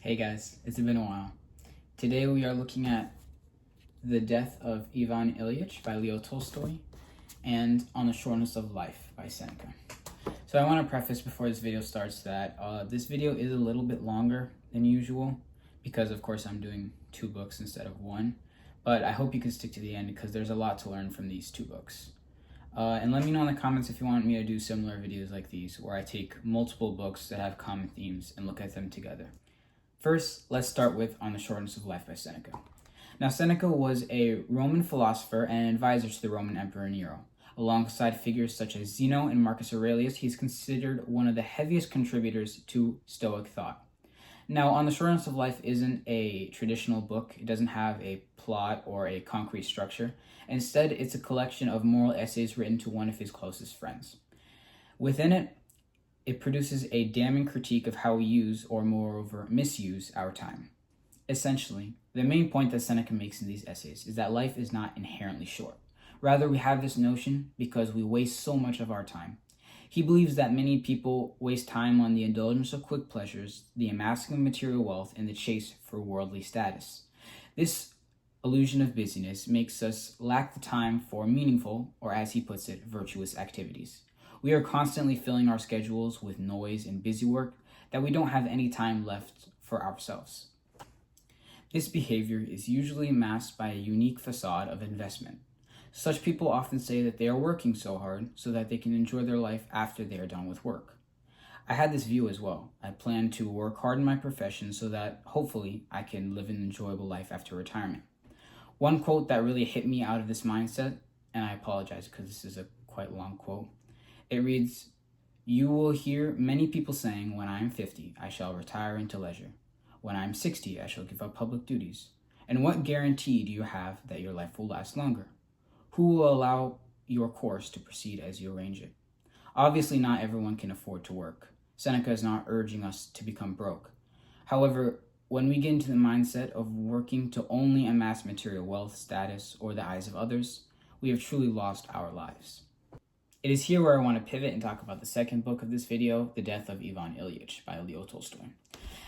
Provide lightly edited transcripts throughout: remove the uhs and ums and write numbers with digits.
Hey guys, it's been a while. Today we are looking at The Death of Ivan Ilyich by Leo Tolstoy and On the Shortness of Life by Seneca. So I want to preface before this video starts that this video is a little bit longer than usual because of course I'm doing two books instead of one, but I hope you can stick to the end because there's a lot to learn from these two books. And let me know in the comments if you want me to do similar videos like these where I take multiple books that have common themes and look at them together. First, let's start with On the Shortness of Life by Seneca. Now, Seneca was a Roman philosopher and an advisor to the Roman Emperor Nero. Alongside figures such as Zeno and Marcus Aurelius, he's considered one of the heaviest contributors to Stoic thought. Now, On the Shortness of Life isn't a traditional book. It doesn't have a plot or a concrete structure. Instead, it's a collection of moral essays written to one of his closest friends. Within it produces a damning critique of how we use, or moreover misuse, our time. Essentially, the main point that Seneca makes in these essays is that life is not inherently short. Rather, we have this notion because we waste so much of our time. He believes that many people waste time on the indulgence of quick pleasures, the amassing of material wealth, and the chase for worldly status. This illusion of busyness makes us lack the time for meaningful, or as he puts it, virtuous activities. We are constantly filling our schedules with noise and busy work that we don't have any time left for ourselves. This behavior is usually masked by a unique facade of investment. Such people often say that they are working so hard so that they can enjoy their life after they are done with work. I had this view as well. I plan to work hard in my profession so that hopefully I can live an enjoyable life after retirement. One quote that really hit me out of this mindset, and I apologize because this is a quite long quote. It reads, "You will hear many people saying, when I am 50, I shall retire into leisure. When I am 60, I shall give up public duties. And what guarantee do you have that your life will last longer? Who will allow your course to proceed as you arrange it?" Obviously, not everyone can afford to work. Seneca is not urging us to become broke. However, when we get into the mindset of working to only amass material wealth, status, or the eyes of others, we have truly lost our lives. It is here where I want to pivot and talk about the second book of this video, The Death of Ivan Ilyich by Leo Tolstoy.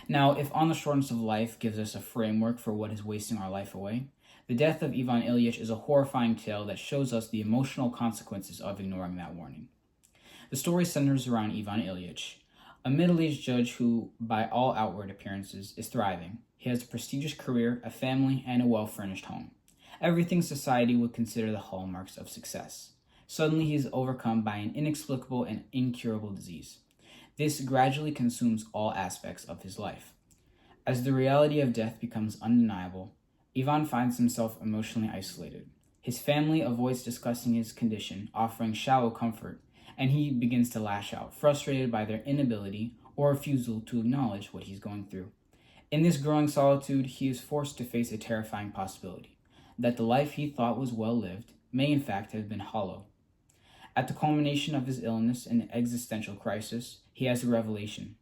Now, if On the Shortness of Life gives us a framework for what is wasting our life away, The Death of Ivan Ilyich is a horrifying tale that shows us the emotional consequences of ignoring that warning. The story centers around Ivan Ilyich, a middle-aged judge who, by all outward appearances, is thriving. He has a prestigious career, a family, and a well-furnished home. Everything society would consider the hallmarks of success. Suddenly, he is overcome by an inexplicable and incurable disease. This gradually consumes all aspects of his life. As the reality of death becomes undeniable, Ivan finds himself emotionally isolated. His family avoids discussing his condition, offering shallow comfort, and he begins to lash out, frustrated by their inability or refusal to acknowledge what he's going through. In this growing solitude, he is forced to face a terrifying possibility, that the life he thought was well lived may in fact have been hollow. At the culmination of his illness and existential crisis, he has a revelation.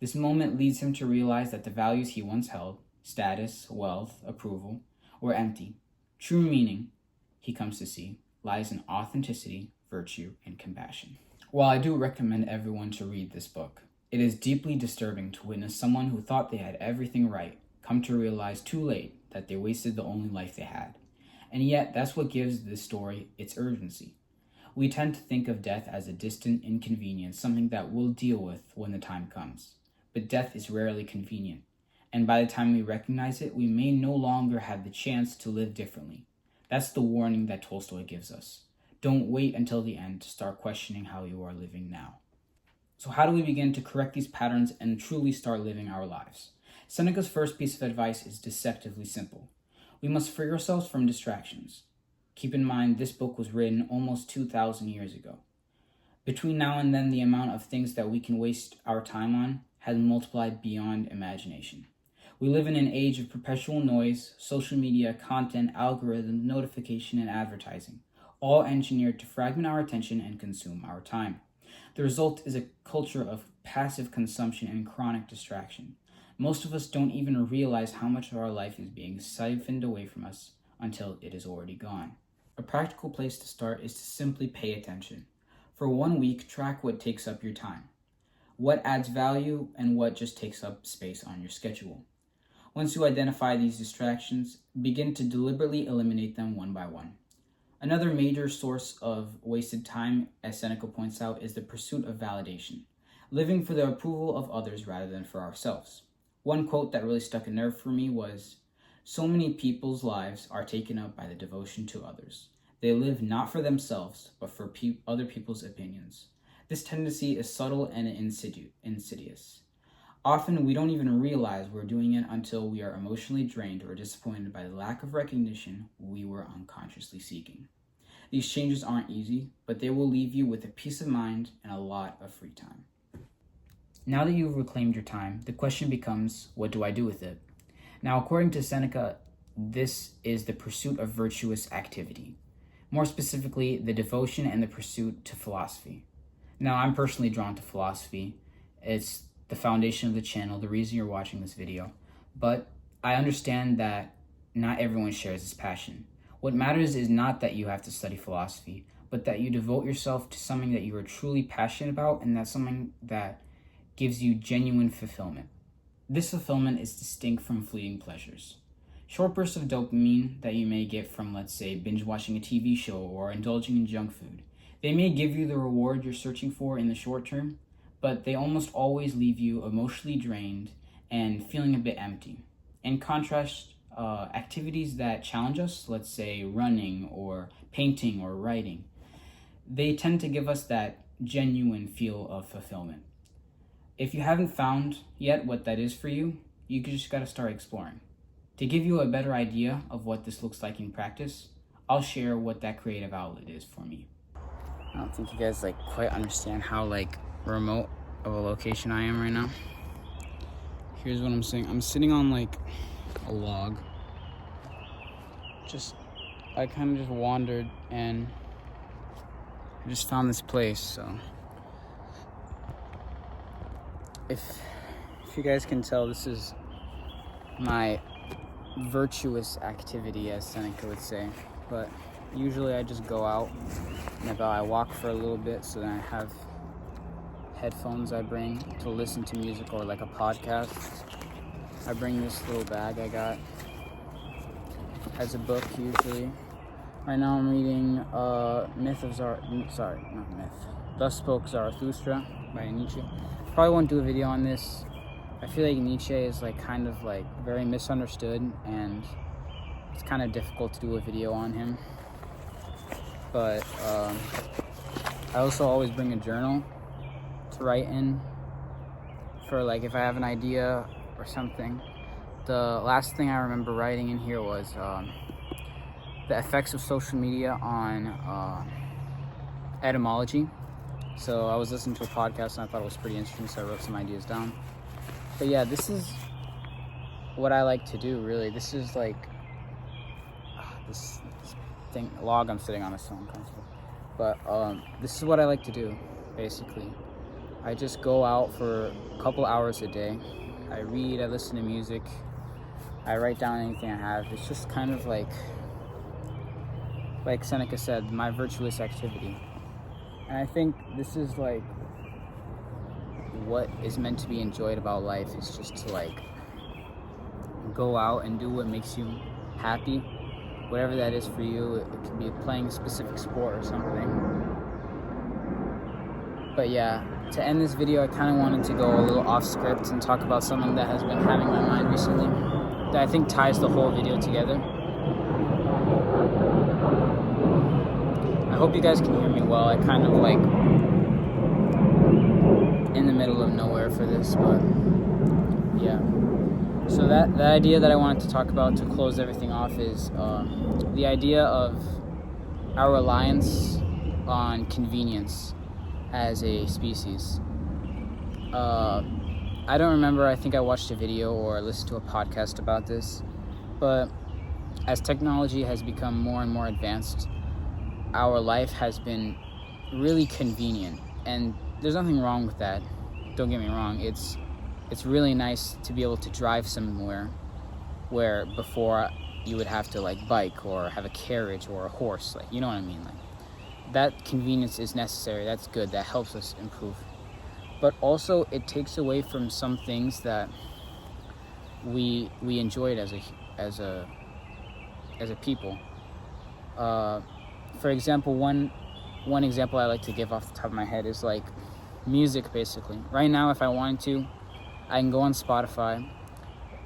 This moment leads him to realize that the values he once held, status, wealth, approval, were empty. True meaning, he comes to see, lies in authenticity, virtue, and compassion. While I do recommend everyone to read this book, it is deeply disturbing to witness someone who thought they had everything right come to realize too late that they wasted the only life they had. And yet, that's what gives this story its urgency. We tend to think of death as a distant inconvenience, something that we'll deal with when the time comes. But death is rarely convenient, and by the time we recognize it, we may no longer have the chance to live differently. That's the warning that Tolstoy gives us. Don't wait until the end to start questioning how you are living now. So how do we begin to correct these patterns and truly start living our lives? Seneca's first piece of advice is deceptively simple. We must free ourselves from distractions. Keep in mind, this book was written almost 2,000 years ago. Between now and then, the amount of things that we can waste our time on has multiplied beyond imagination. We live in an age of perpetual noise, social media, content, algorithms, notification, and advertising, all engineered to fragment our attention and consume our time. The result is a culture of passive consumption and chronic distraction. Most of us don't even realize how much of our life is being siphoned away from us until it is already gone. A practical place to start is to simply pay attention. For 1 week, track what takes up your time. what adds value and what just takes up space on your schedule. Once you identify these distractions, begin to deliberately eliminate them one by one. Another major source of wasted time, as Seneca points out, is the pursuit of validation, living for the approval of others rather than for ourselves. One quote that really stuck a nerve for me was, "So many people's lives are taken up by the devotion to others. They live not for themselves, but for other people's opinions." This tendency is subtle and insidious. Often we don't even realize we're doing it until we are emotionally drained or disappointed by the lack of recognition we were unconsciously seeking. These changes aren't easy, but they will leave you with a peace of mind and a lot of free time. Now that you've reclaimed your time, the question becomes, what do I do with it? Now, according to Seneca, this is the pursuit of virtuous activity. More specifically, the devotion and the pursuit to philosophy. Now, I'm personally drawn to philosophy. It's the foundation of the channel, the reason you're watching this video. But I understand that not everyone shares this passion. What matters is not that you have to study philosophy, but that you devote yourself to something that you are truly passionate about, and that's something that gives you genuine fulfillment. This fulfillment is distinct from fleeting pleasures. Short bursts of dopamine that you may get from, let's say, binge watching a TV show or indulging in junk food. They may give you the reward you're searching for in the short term, but they almost always leave you emotionally drained and feeling a bit empty. In contrast, activities that challenge us, let's say running or painting or writing, they tend to give us that genuine feel of fulfillment. If you haven't found yet what that is for you, you just gotta start exploring. To give you a better idea of what this looks like in practice, I'll share what that creative outlet is for me. I don't think you guys quite understand how remote of a location I am right now. Here's what I'm saying. I'm sitting on a log. I kind of just wandered and I just found this place. So if you guys can tell, this is my virtuous activity, as Seneca would say. But usually I just go out and I walk for a little bit, so then I have headphones I bring to listen to music or a podcast. I bring this little bag I got. Has a book usually. Right now I'm reading Thus Spoke Zarathustra by Ilyich. Probably won't do a video on this. I feel like Nietzsche is kind of very misunderstood, and it's kind of difficult to do a video on him. But I also always bring a journal to write in for if I have an idea or something. The last thing I remember writing in here was the effects of social media on etymology. So I was listening to a podcast and I thought it was pretty interesting, so I wrote some ideas down. But yeah, this is what I like to do, really. This is this log I'm sitting on is so uncomfortable. But this is what I like to do, basically. I just go out for a couple hours a day. I read, I listen to music, I write down anything I have. It's just kind of like Seneca said, my virtuous activity. And I think this is what is meant to be enjoyed about life, is just to go out and do what makes you happy, whatever that is for you. It could be playing a specific sport or something. But yeah, to end this video, I kind of wanted to go a little off script and talk about something that has been having my mind recently, that I think ties the whole video together. I hope you guys can hear me well. I kind of in the middle of nowhere for this, but yeah. So the idea that I wanted to talk about to close everything off is the idea of our reliance on convenience as a species. I don't remember, I think I watched a video or listened to a podcast about this, but as technology has become more and more advanced, our life has been really convenient, and there's nothing wrong with that. Don't get me wrong, it's really nice to be able to drive somewhere where before you would have to bike or have a carriage or a horse, you know what I mean? That convenience is necessary, that's good, that helps us improve. but also it takes away from some things that we enjoyed as a people. For example, one example I like to give off the top of my head is like music. Basically, right now, if I wanted to, I can go on Spotify.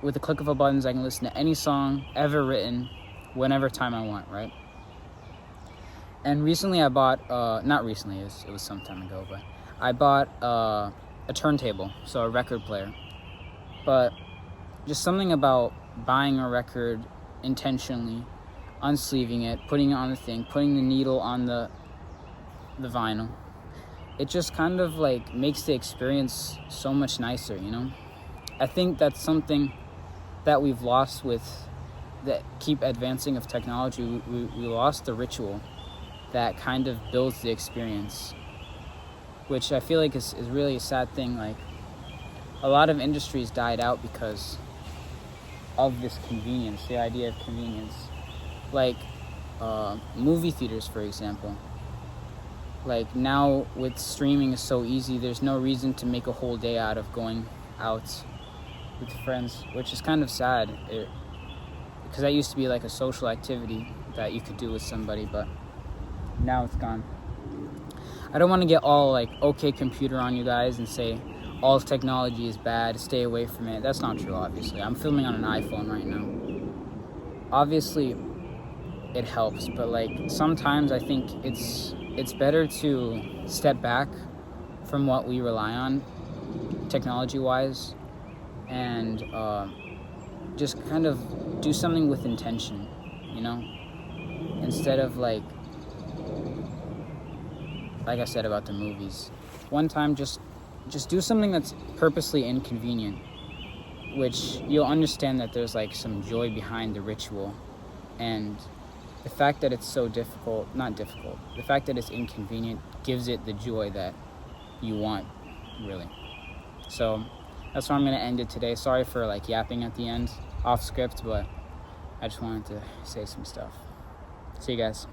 With the click of a button, I can listen to any song ever written, whenever time I want, right? And recently I bought, not recently, it was some time ago, but I bought a turntable, so a record player. But just something about buying a record intentionally, unsleeving it, putting it on the thing, putting the needle on the vinyl, it just kind of like makes the experience so much nicer, you know? I think that's something that we've lost with the keep advancing of technology. We lost the ritual that kind of builds the experience, which I feel like is really a sad thing. Like, a lot of industries died out because of this convenience, the idea of convenience. Like movie theaters, for example. Like, now with streaming is so easy, there's no reason to make a whole day out of going out with friends, which is kind of sad, because that used to be like a social activity that you could do with somebody, but now it's gone. I don't want to get all like okay computer on you guys and say all technology is bad, stay away from it. That's not true, obviously. I'm filming on an iPhone right now. Obviously it helps, but like sometimes I think it's better to step back from what we rely on technology wise and just kind of do something with intention, you know, instead of like I said about the movies. One time, just do something that's purposely inconvenient, which you'll understand that there's like some joy behind the ritual, and the fact that it's so difficult, the fact that it's inconvenient gives it the joy that you want, really. So that's where I'm going to end it today. Sorry for like yapping at the end, off script, but I just wanted to say some stuff. See you guys.